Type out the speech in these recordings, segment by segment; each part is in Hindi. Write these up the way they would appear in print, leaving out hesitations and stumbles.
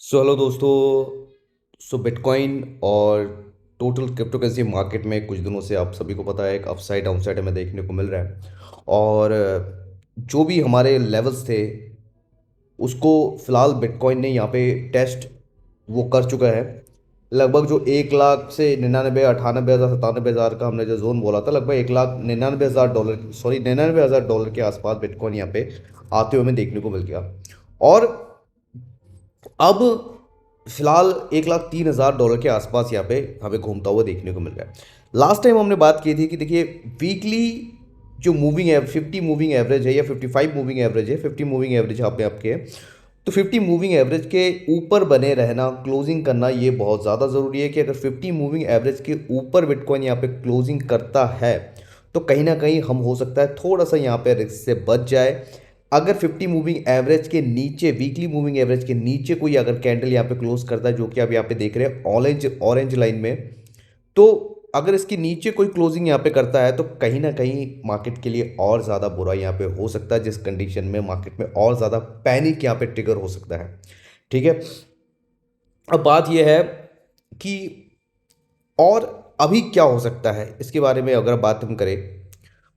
हेलो दोस्तों। बिटकॉइन और टोटल क्रिप्टो करेंसी मार्केट में कुछ दिनों से आप सभी को पता है एक अपसाइड डाउनसाइड हमें देखने को मिल रहा है। और जो भी हमारे लेवल्स थे उसको फिलहाल बिटकॉइन ने यहाँ पे टेस्ट वो कर चुका है। लगभग जो 1 लाख से 99, 98 हज़ार, 97 हज़ार का हमने जो जोन बोला था, लगभग 1,99,000 डॉलर, सॉरी 99,000 डॉलर के आसपास बिटकॉइन यहाँ पे आते हुए हमें देखने को मिल गया। और अब फिलहाल 1,03,000 डॉलर के आसपास यहाँ पे हमें घूमता हुआ देखने को मिल रहा है। लास्ट टाइम हमने बात की थी कि देखिए वीकली जो मूविंग है 50 मूविंग एवरेज है या 55 मूविंग एवरेज है, 50 मूविंग एवरेज यहाँ पे आपके है। तो 50 मूविंग एवरेज के ऊपर बने रहना, क्लोजिंग करना, ये बहुत ज़्यादा ज़रूरी है कि अगर 50 मूविंग एवरेज के ऊपर बिटकॉइन यहाँ पे क्लोजिंग करता है तो कहीं ना कहीं हम हो सकता है थोड़ा सा यहाँ पे रिस्क से बच जाए। अगर 50 मूविंग एवरेज के नीचे, वीकली मूविंग एवरेज के नीचे कोई अगर कैंडल यहाँ पे क्लोज करता है, जो कि आप यहाँ पे देख रहे हैं ऑरेंज ऑरेंज लाइन में, तो अगर इसके नीचे कोई क्लोजिंग यहाँ पे करता है तो कहीं ना कहीं मार्केट के लिए और ज़्यादा बुरा यहाँ पे हो सकता है, जिस कंडीशन में मार्केट में और ज़्यादा पैनिक यहाँ पे ट्रिगर हो सकता है। ठीक है। अब बात यह है कि और अभी क्या हो सकता है इसके बारे में अगर बात हम करें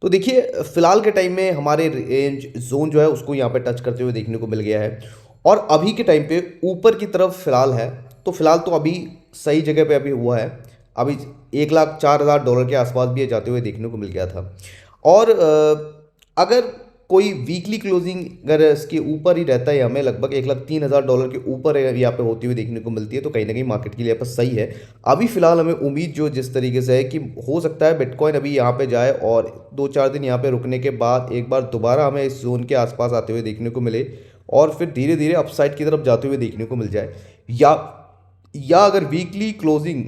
तो देखिए फिलहाल के टाइम में हमारे रेंज जोन जो है उसको यहाँ पे टच करते हुए देखने को मिल गया है। और अभी के टाइम पे ऊपर की तरफ फिलहाल है, तो फिलहाल तो अभी सही जगह पे अभी हुआ है। अभी 1,04,000 डॉलर के आसपास भी ये जाते हुए देखने को मिल गया था। और अगर कोई वीकली क्लोजिंग अगर इसके ऊपर ही रहता है, हमें लगभग 1,03,000 डॉलर के ऊपर यहाँ पे होती हुई देखने को मिलती है, तो कहीं ना कहीं मार्केट के लिए यहाँ पर सही है। अभी फिलहाल हमें उम्मीद जो जिस तरीके से है कि हो सकता है बिटकॉइन अभी यहाँ पे जाए और 2-4 दिन यहाँ पे रुकने के बाद एक बार दोबारा हमें इस जोन के आसपास आते हुए देखने को मिले और फिर धीरे धीरे अपसाइड की तरफ जाते हुए देखने को मिल जाए। या अगर वीकली क्लोजिंग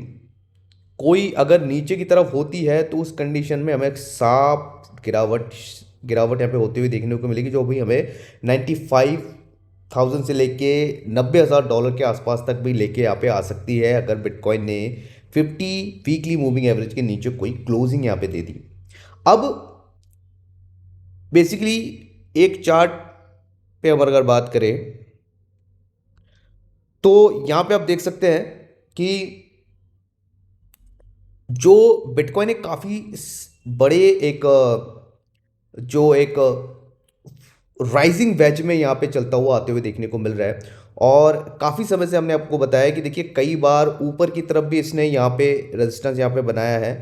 कोई अगर नीचे की तरफ होती है तो उस कंडीशन में हमें एक साफ गिरावट गिरावट यहाँ पे होती हुई देखने को मिलेगी, जो भी हमें 95,000 से लेके 90,000 डॉलर के आसपास तक भी लेके यहाँ पे आ सकती है, अगर बिटकॉइन ने 50 वीकली मूविंग एवरेज के नीचे कोई क्लोजिंग यहाँ पे दे दी। अब बेसिकली एक चार्ट पे हम अगर बात करें तो यहाँ पे आप देख सकते हैं कि जो बिटकॉइन एक काफ़ी बड़े एक जो एक राइजिंग वेज में यहाँ पे चलता हुआ आते हुए देखने को मिल रहा है। और काफ़ी समय से हमने आपको बताया कि देखिए कई बार ऊपर की तरफ भी इसने यहाँ पे रेजिस्टेंस यहाँ पे बनाया है।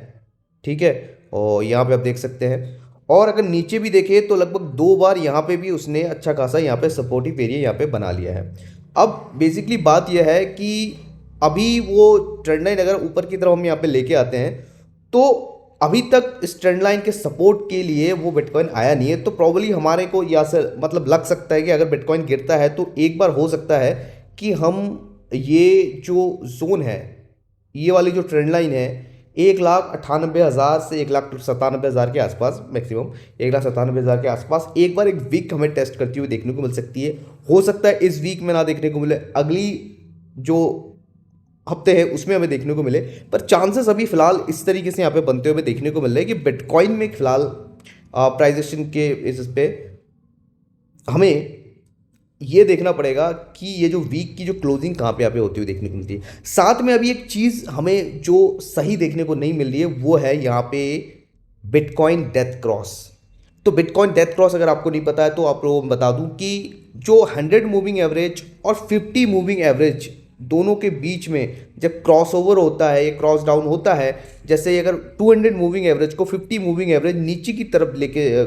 ठीक है। और यहाँ पे आप देख सकते हैं, और अगर नीचे भी देखें तो लगभग 2 बार यहाँ पे भी उसने अच्छा खासा यहाँ पे सपोर्टिव एरिया यहाँ पे बना लिया है। अब बेसिकली बात यह है कि अभी वो ट्रेंड लाइन अगर ऊपर की तरफ हम यहाँ पे लेके आते हैं तो अभी तक इस ट्रेंड लाइन के सपोर्ट के लिए वो बिटकॉइन आया नहीं है, तो प्रॉब्ली हमारे को यहाँ से मतलब लग सकता है कि अगर बिटकॉइन गिरता है तो एक बार हो सकता है कि हम ये जो जोन है, ये वाली जो ट्रेंड लाइन है 1,98,000 से 1,97,000 के आसपास, मैक्सिमम 1,97,000 के आसपास एक बार एक वीक हमें टेस्ट करती हुई देखने को मिल सकती है। हो सकता है इस वीक में ना देखने को मिले, अगली जो हफ्ते हैं उसमें हमें देखने को मिले, पर चांसेस अभी फिलहाल इस तरीके से यहाँ पे बनते हुए देखने को मिल रहे हैं कि बिटकॉइन में फिलहाल प्राइजेशन के बेसिस पे हमें ये देखना पड़ेगा कि ये जो वीक की जो क्लोजिंग कहाँ पे यहाँ पे होती हुई देखने को मिलती है। साथ में अभी एक चीज़ हमें जो सही देखने को नहीं मिल रही है वो है यहाँ पे बिटकॉइन डेथ क्रॉस। तो बिटकॉइन डेथ क्रॉस अगर आपको नहीं पता है तो आप लोगों को बता दूं कि जो 100 मूविंग एवरेज और 50 मूविंग एवरेज दोनों के बीच में जब क्रॉस ओवर होता है, ये क्रॉस डाउन होता है, जैसे अगर 200 मूविंग एवरेज को 50 मूविंग एवरेज नीचे की तरफ लेके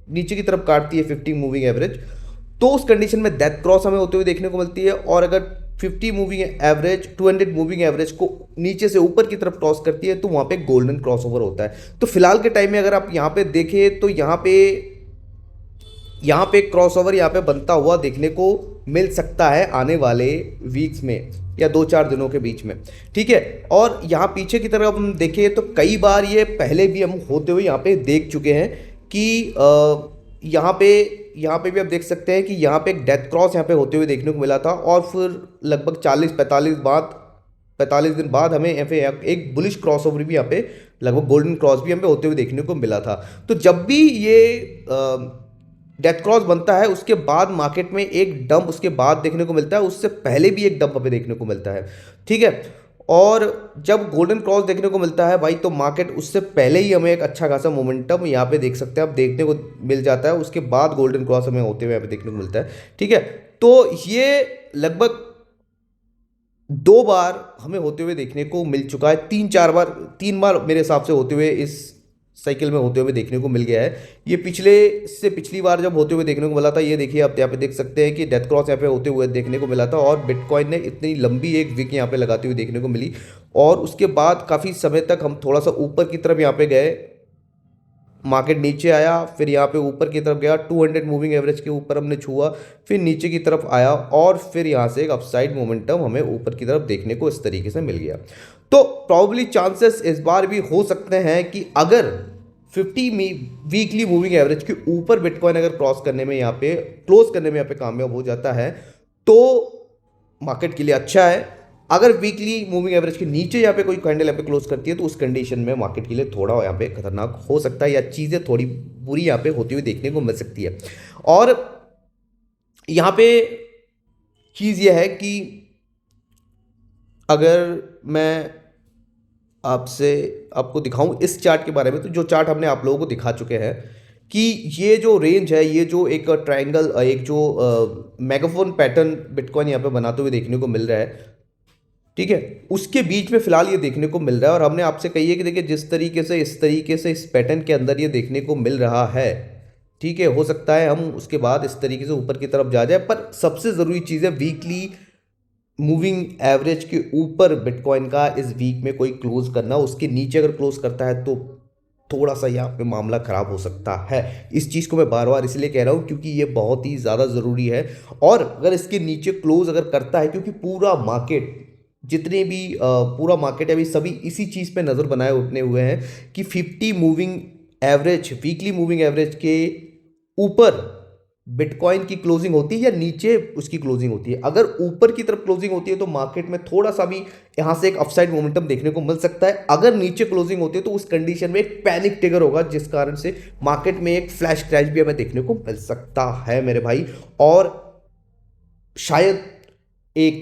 नीचे की तरफ काटती है 50 मूविंग एवरेज, तो उस कंडीशन में डेथ क्रॉस हमें होते हुए देखने को मिलती है। और अगर 50 मूविंग एवरेज 200 मूविंग एवरेज को नीचे से ऊपर की तरफ क्रॉस करती है तो वहाँ पे गोल्डन क्रॉस ओवर होता है। तो फिलहाल के टाइम में अगर आप यहाँ पे देखें तो यहाँ पे क्रॉसओवर यहाँ पे बनता हुआ देखने को मिल सकता है आने वाले वीक्स में या 2-4 दिनों के बीच में। ठीक है। और यहाँ पीछे की तरफ हम देखें तो कई बार ये पहले भी हम होते हुए यहाँ पे देख चुके हैं कि यहाँ पे भी आप देख सकते हैं कि यहाँ पे एक डेथ क्रॉस यहाँ पे होते हुए देखने को मिला था, और फिर लगभग 40-45 दिन बाद हमें यहाँ पे एक बुलिश क्रॉस ओवर भी यहाँ पे लगभग गोल्डन क्रॉस भी यहाँ पे होते हुए देखने को मिला था। तो जब भी ये डेथ क्रॉस बनता है उसके बाद मार्केट में एक डंप उसके बाद देखने को मिलता है, उससे पहले भी एक डंप हमें देखने को मिलता है। ठीक है। और जब गोल्डन क्रॉस देखने को मिलता है भाई, तो मार्केट उससे पहले ही हमें एक अच्छा खासा मोमेंटम यहाँ पे देख सकते हैं, अब देखने को मिल जाता है, उसके बाद गोल्डन क्रॉस हमें होते हुए यहाँ पे देखने को मिलता है। ठीक है। तो ये लगभग 2 बार हमें होते हुए देखने को मिल चुका है, 3-4 बार, 3 बार मेरे हिसाब से होते हुए इस साइकिल में होते हुए देखने को मिल गया है। ये पिछले से पिछली बार जब होते हुए देखने को मिला था, ये देखिए आप यहाँ पे देख सकते हैं कि डेथ क्रॉस यहाँ पे होते हुए देखने को मिला था, और बिटकॉइन ने इतनी लंबी एक विक यहाँ पे लगाती हुई देखने को मिली, और उसके बाद काफ़ी समय तक हम थोड़ा सा ऊपर की तरफ यहाँ पे गए, मार्केट नीचे आया, फिर यहाँ पे ऊपर की तरफ गया, 200 मूविंग एवरेज के ऊपर हमने छुआ, फिर नीचे की तरफ आया, और फिर यहाँ से एक अपसाइड मोमेंटम हमें ऊपर की तरफ देखने को इस तरीके से मिल गया। तो प्रॉब्ली चांसेस इस बार भी हो सकते हैं कि अगर 50 वीकली मूविंग एवरेज के ऊपर बिटकॉइन अगर क्रॉस करने में यहाँ पे क्लोज करने में यहाँ पे कामयाब हो जाता है तो मार्केट के लिए अच्छा है। अगर वीकली मूविंग एवरेज के नीचे यहाँ पे कोई कैंडल यहाँ पे क्लोज करती है तो उस कंडीशन में मार्केट के लिए थोड़ा यहाँ पे खतरनाक हो सकता है, या चीज़ें थोड़ी बुरी यहाँ पे होती हुई देखने को मिल सकती है। और यहाँ पे चीज़ यह है कि अगर मैं आपसे आपको दिखाऊं इस चार्ट के बारे में, तो जो चार्ट हमने आप लोगों को दिखा चुके हैं कि ये जो रेंज है, ये जो एक ट्रायंगल, एक जो मेगाफोन पैटर्न बिटकॉइन यहाँ पे बनाते हुए देखने को मिल रहा है, ठीक है, उसके बीच में फिलहाल ये देखने को मिल रहा है। और हमने आपसे कही है कि देखिए जिस तरीके से इस तरीके से इस पैटर्न के अंदर ये देखने को मिल रहा है, ठीक है, हो सकता है हम उसके बाद इस तरीके से ऊपर की तरफ जा जाए, पर सबसे ज़रूरी चीज़ है वीकली मूविंग एवरेज के ऊपर बिटकॉइन का इस वीक में कोई क्लोज करना। उसके नीचे अगर क्लोज करता है तो थोड़ा सा यहाँ पे मामला खराब हो सकता है। इस चीज़ को मैं बार बार इसलिए कह रहा हूँ क्योंकि ये बहुत ही ज़्यादा ज़रूरी है। और अगर इसके नीचे क्लोज अगर करता है, क्योंकि पूरा मार्केट, जितने भी पूरा मार्केट है अभी सभी इसी चीज़ पे नज़र बनाए उठने हुए हैं कि 50 moving average, weekly moving average के ऊपर बिटकॉइन की क्लोजिंग होती है या नीचे उसकी क्लोजिंग होती है। अगर ऊपर की तरफ क्लोजिंग होती है तो मार्केट में थोड़ा सा भी यहां से एक अपसाइड मोमेंटम देखने को मिल सकता है। अगर नीचे क्लोजिंग होती है तो उस कंडीशन में एक पैनिक ट्रिगर होगा, जिस कारण से मार्केट में एक फ्लैश क्रैश भी हमें देखने को मिल सकता है मेरे भाई, और शायद एक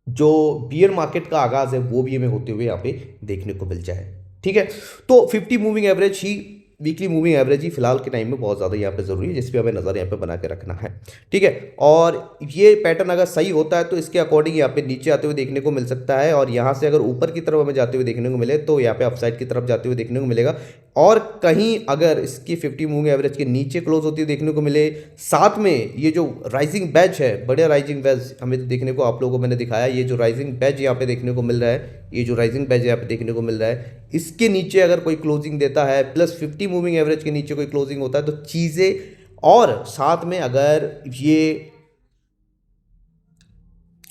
जो बियर मार्केट का आगाज है वो भी हमें होते हुए यहाँ पे देखने को मिल जाए। ठीक है। तो 50 मूविंग एवरेज ही, वीकली मूविंग एवरेज ही फिलहाल के टाइम में बहुत ज़्यादा यहाँ पे ज़रूरी है, जिस पे हमें नज़र यहाँ पे बना के रखना है। ठीक है। और ये पैटर्न अगर सही होता है तो इसके अकॉर्डिंग यहाँ पे नीचे आते हुए देखने को मिल सकता है, और यहाँ से अगर ऊपर की तरफ हमें जाते हुए देखने को मिले तो यहाँ पे अपसाइड की तरफ जाते हुए देखने को मिलेगा। और कहीं अगर इसकी 50 मूविंग एवरेज के नीचे क्लोज होती हुई देखने को मिले, साथ में ये जो राइजिंग बैच है, बढ़िया राइजिंग बैच हमें देखने को, आप लोगों को मैंने दिखाया, ये जो राइजिंग बैच यहाँ पे देखने को मिल रहा है, ये जो राइजिंग बैच यहाँ पे देखने को मिल रहा है, इसके नीचे अगर कोई क्लोजिंग देता है प्लस 50 मूविंग एवरेज के नीचे कोई क्लोजिंग होता है तो चीज़ें, और साथ में अगर ये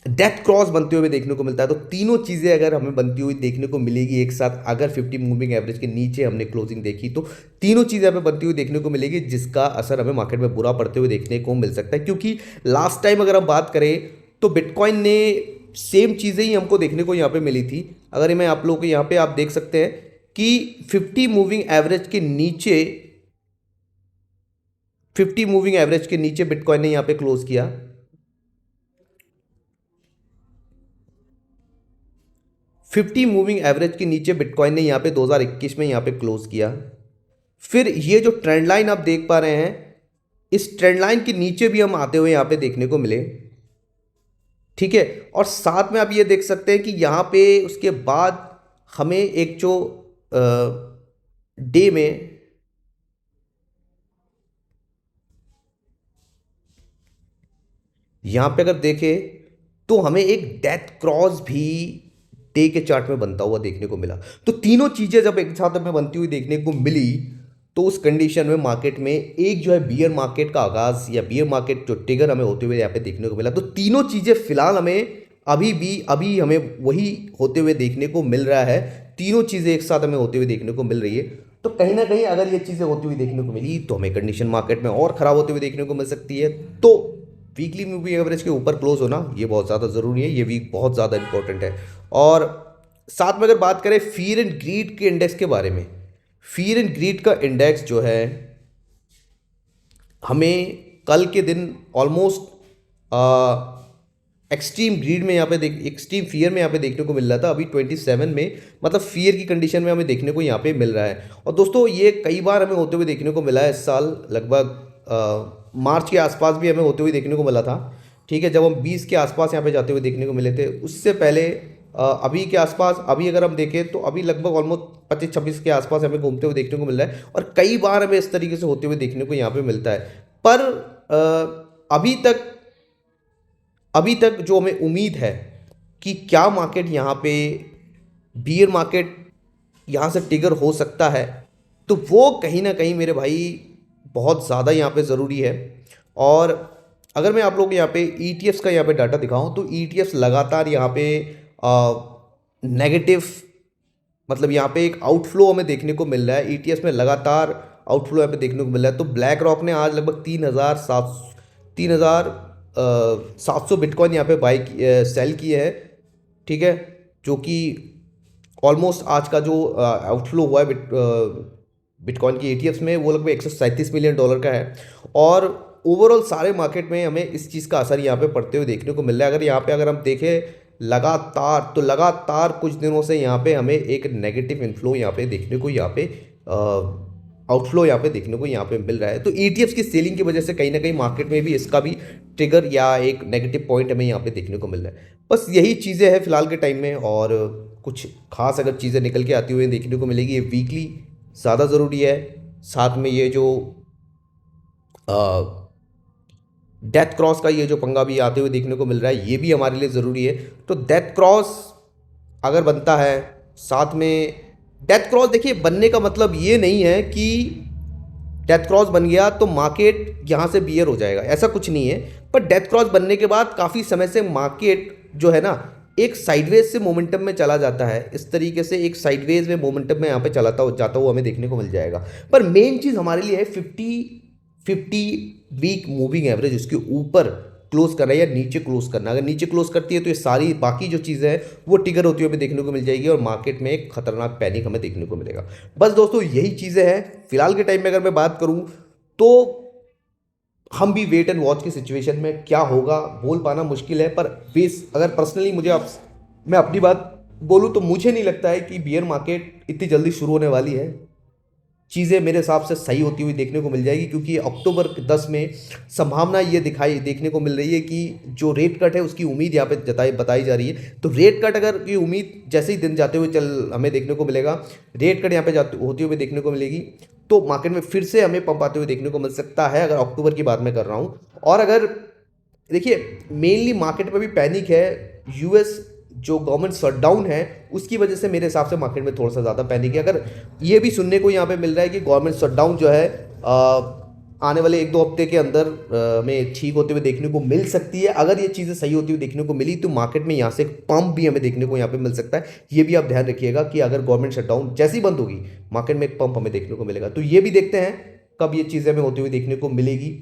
डेथ क्रॉस बनते हुए देखने को मिलता है, तो तीनों चीज़ें अगर हमें बनती हुई देखने को मिलेगी एक साथ, अगर 50 मूविंग एवरेज के नीचे हमने क्लोजिंग देखी तो तीनों चीज़ें हमें बनती हुई देखने को मिलेगी, जिसका असर हमें मार्केट में बुरा पड़ते हुए देखने को मिल सकता है। क्योंकि लास्ट टाइम अगर हम बात करें तो बिटकॉइन ने सेम चीज़ें ही हमको देखने को यहाँ पे मिली थी। अगर मैं आप लोगों को यहाँ पे आप देख सकते हैं कि 50 मूविंग एवरेज के नीचे, 50 मूविंग एवरेज के नीचे बिटकॉइन ने यहाँ पे क्लोज किया, 50 मूविंग एवरेज के नीचे बिटकॉइन ने यहाँ पे 2021 में यहाँ पे क्लोज किया। फिर ये जो ट्रेंड लाइन आप देख पा रहे हैं, इस ट्रेंड लाइन के नीचे भी हम आते हुए यहाँ पे देखने को मिले। ठीक है। और साथ में आप ये देख सकते हैं कि यहाँ पे उसके बाद हमें एक जो डे में यहाँ पे अगर देखें तो हमें एक डेथ क्रॉस भी डे के चार्ट में बनता हुआ देखने को मिला। तो तीनों चीज़ें जब एक साथ हमें बनती हुई देखने को मिली तो उस कंडीशन में मार्केट में एक जो है बियर मार्केट का आगाज, या बियर मार्केट जो ट्रिगर हमें होते हुए यहाँ पे देखने को मिला। तो तीनों चीज़ें फिलहाल हमें अभी हमें वही होते हुए देखने को मिल रहा है। तीनों चीज़ें एक साथ हमें होते हुए देखने को मिल रही है। तो कहीं ना कहीं अगर ये चीज़ें होती हुई देखने को मिली तो हमें कंडीशन मार्केट में और ख़राब होते हुए देखने को मिल सकती है। तो वीकली मूविंग एवरेज के ऊपर क्लोज होना ये बहुत ज़्यादा ज़रूरी है, ये वीक बहुत ज़्यादा इंपॉर्टेंट है। और साथ में अगर बात करें फियर एंड ग्रीड के इंडेक्स के बारे में, फियर एंड ग्रीड का इंडेक्स जो है हमें कल के दिन ऑलमोस्ट एक्सट्रीम ग्रीड में यहाँ पे देख एक्सट्रीम फियर में यहाँ पे देखने को मिल रहा था, अभी 27 में मतलब फियर की कंडीशन में हमें देखने को यहाँ पे मिल रहा है। और दोस्तों ये कई बार हमें होते हुए देखने को मिला है इस साल, लगभग मार्च के आसपास भी हमें होते हुए देखने को मिला था। ठीक है, जब हम 20 के आसपास यहाँ पे जाते हुए देखने को मिले थे। उससे पहले अभी के आसपास, अभी अगर हम देखें तो अभी लगभग ऑलमोस्ट 25-26 के आसपास हमें घूमते हुए देखने को मिल रहा है, और कई बार हमें इस तरीके से होते हुए देखने को यहाँ पे मिलता है। पर अभी तक जो हमें उम्मीद है कि क्या मार्केट यहाँ पे बियर मार्केट यहाँ से ट्रिगर हो सकता है, तो वो कहीं ना कहीं मेरे भाई बहुत ज़्यादा यहाँ पे ज़रूरी है। और अगर मैं आप लोग को यहाँ पे ETFs का यहाँ पे डाटा दिखाऊं तो ETFs लगातार यहाँ पे नेगेटिव, मतलब यहाँ पे एक आउटफ्लो हमें देखने को मिल रहा है। ETFs में लगातार आउटफ्लो यहाँ पे देखने को मिल रहा है। तो ब्लैक रॉक ने आज लगभग 3,700 बिटकॉइन यहाँ पे सेल किए हैं। ठीक है, जो कि ऑलमोस्ट आज का जो आउटफ्लो हुआ है बिटकॉइन की ETFs में, वो लगभग $137 मिलियन का है। और ओवरऑल सारे मार्केट में हमें इस चीज़ का असर यहाँ पे पड़ते हुए देखने को मिल रहा है। अगर यहाँ पे अगर हम देखें लगातार कुछ दिनों से यहाँ पे हमें एक नेगेटिव इनफ्लो यहाँ पे देखने को आउटफ्लो यहाँ पे देखने को यहाँ पे मिल रहा है। तो ETFs की सेलिंग की वजह से कहीं ना कहीं मार्केट में भी इसका भी ट्रिगर या एक नेगेटिव पॉइंट हमें यहाँ पे देखने को मिल रहा है। बस यही चीज़ें हैं फिलहाल के टाइम में, और कुछ खास अगर चीज़ें निकल के आती हुई देखने को मिलेगी। ये वीकली ज़्यादा ज़रूरी है। साथ में ये जो डेथ क्रॉस का ये जो पंगा भी आते हुए देखने को मिल रहा है, ये भी हमारे लिए ज़रूरी है। तो डेथ क्रॉस अगर बनता है, साथ में डेथ क्रॉस देखिए बनने का मतलब ये नहीं है कि डेथ क्रॉस बन गया तो मार्केट यहाँ से बियर हो जाएगा, ऐसा कुछ नहीं है। पर डेथ क्रॉस बनने के बाद काफ़ी समय से मार्केट जो है ना एक साइडवेज से मोमेंटम में चला जाता है। इस तरीके से एक साइडवेज में मोमेंटम में यहाँ पे जाता हुआ हमें देखने को मिल जाएगा। पर मेन चीज़ हमारे लिए है 50 वीक मूविंग एवरेज, उसके ऊपर क्लोज करना है या नीचे क्लोज करना। अगर नीचे क्लोज करती है तो ये सारी बाकी जो चीज़ें हैं वो ट्रिगर होती हुई हमें देखने को मिल जाएगी, और मार्केट में एक खतरनाक पैनिक हमें देखने को मिलेगा। बस दोस्तों यही चीज़ें हैं फिलहाल के टाइम में। अगर मैं बात करूं तो हम भी वेट एंड वॉच की सिचुएशन में, क्या होगा बोल पाना मुश्किल है। पर बेस अगर पर्सनली मैं अपनी बात बोलूँ तो मुझे नहीं लगता है कि बियर मार्केट इतनी जल्दी शुरू होने वाली है। चीज़ें मेरे हिसाब से सही होती हुई देखने को मिल जाएगी, क्योंकि अक्टूबर 10 में संभावना ये देखने को मिल रही है कि जो रेट कट है उसकी उम्मीद यहाँ पे बताई जा रही है। तो रेट कट अगर की उम्मीद जैसे ही दिन जाते हुए हमें देखने को मिलेगा, रेट कट यहाँ पे होती हुई देखने को मिलेगी, तो मार्केट में फिर से हमें पंप आते हुए देखने को मिल सकता है, अगर अक्टूबर की बात मैं कर रहा हूँ। और अगर देखिए मेनली मार्केट में भी पैनिक है, US जो गवर्नमेंट शटडाउन है उसकी वजह से मेरे हिसाब से मार्केट में थोड़ा सा ज़्यादा पैनिक है। अगर ये भी सुनने को यहाँ पे मिल रहा है कि गवर्नमेंट शटडाउन जो है आने वाले 1-2 हफ्ते के अंदर में ठीक होते हुए देखने को मिल सकती है। अगर ये चीज़ें सही होती हुई देखने को मिली तो मार्केट में यहाँ से एक पंप भी हमें देखने को यहाँ पे मिल सकता है। ये भी आप ध्यान रखिएगा कि अगर गवर्नमेंट शटडाउन जैसी बंद होगी मार्केट में एक पंप हमें देखने को मिलेगा। तो ये भी देखते हैं कब ये चीज़ें हमें होती हुई देखने को मिलेगी,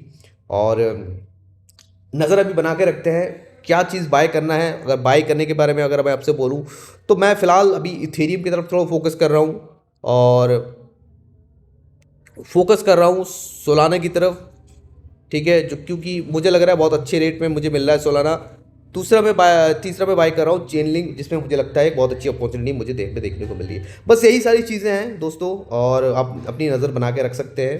और नज़र अभी बना के रखते हैं क्या चीज़ बाय करना है। अगर बाय करने के बारे में अगर मैं आपसे बोलूं तो मैं फ़िलहाल अभी इथेरियम की तरफ थोड़ा फोकस कर रहा हूं, और फोकस कर रहा हूं सोलाना की तरफ। ठीक है, जो क्योंकि मुझे लग रहा है बहुत अच्छे रेट में मुझे मिल रहा है सोलाना। तीसरा मैं बाय कर रहा हूँ चेनलिंक, जिसमें मुझे लगता है एक बहुत अच्छी अपॉर्चुनिटी मुझे देखने को मिल रही है। बस यही सारी चीज़ें हैं दोस्तों, और आप अपनी नज़र बना के रख सकते हैं।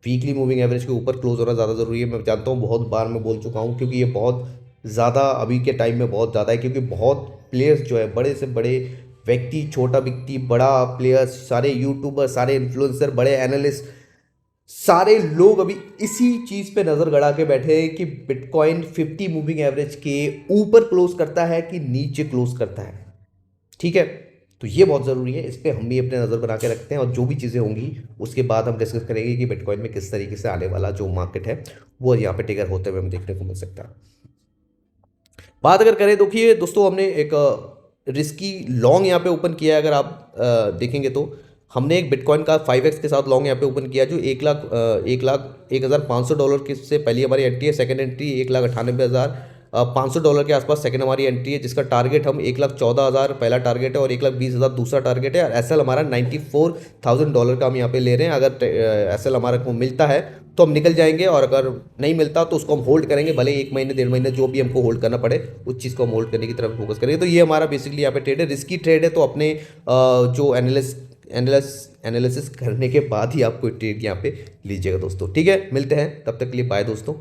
वीकली मूविंग एवरेज के ऊपर क्लोज होना ज़्यादा ज़रूरी है। मैं जानता हूँ बहुत बार मैं बोल चुका हूँ, क्योंकि ये बहुत ज़्यादा अभी के टाइम में बहुत ज़्यादा है, क्योंकि बहुत प्लेयर्स जो है बड़े से बड़े व्यक्ति, छोटा व्यक्ति, बड़ा प्लेयर्स, सारे यूट्यूबर, सारे इन्फ्लुएंसर, बड़े एनालिस्ट, सारे लोग अभी इसी चीज़ पे नज़र गड़ा के बैठे हैं कि बिटकॉइन 50 मूविंग एवरेज के ऊपर क्लोज करता है कि नीचे क्लोज करता है। ठीक है, तो ये बहुत ज़रूरी है, इस पर हम भी अपने नज़र बना के रखते हैं, और जो भी चीज़ें होंगी उसके बाद हम डिस्कस करेंगे कि बिटकॉइन में किस तरीके से आने वाला जो मार्केट है वो यहाँ पे ट्रिगर होते हुए हमें देखने को मिल सकता है। बात अगर करें देखिए दोस्तों, हमने एक रिस्की लॉन्ग यहाँ पे ओपन किया है। अगर आप देखेंगे तो हमने एक बिटकॉइन का 5x के साथ लॉन्ग यहाँ पे ओपन किया, जो 1,01,500 डॉलर के से पहली हमारी एंट्री है। सेकंड एंट्री 1,98,000 $500 के आसपास सेकंड हमारी एंट्री है, जिसका टारगेट हम 1,14,000 पहला टारगेट है और 1,20,000 दूसरा टारगेट है। और एसएल हमारा $94,000 का हम यहाँ पे ले रहे हैं। अगर एसएल हमारे को मिलता है तो हम निकल जाएंगे, और अगर नहीं मिलता तो उसको हम होल्ड करेंगे, भले 1 महीने 1.5 महीने जो भी हमको होल्ड करना पड़े, उस चीज़ को हम होल्ड करने की तरफ फोकस करेंगे। तो ये हमारा बेसिकली यहाँ पे ट्रेड है, रिस्की ट्रेड है। तो अपने जो एनालिसिस करने के बाद ही आप कोई ट्रेड यहाँ पे लीजिएगा दोस्तों। ठीक है, मिलते हैं, तब तक के लिए बाय दोस्तों।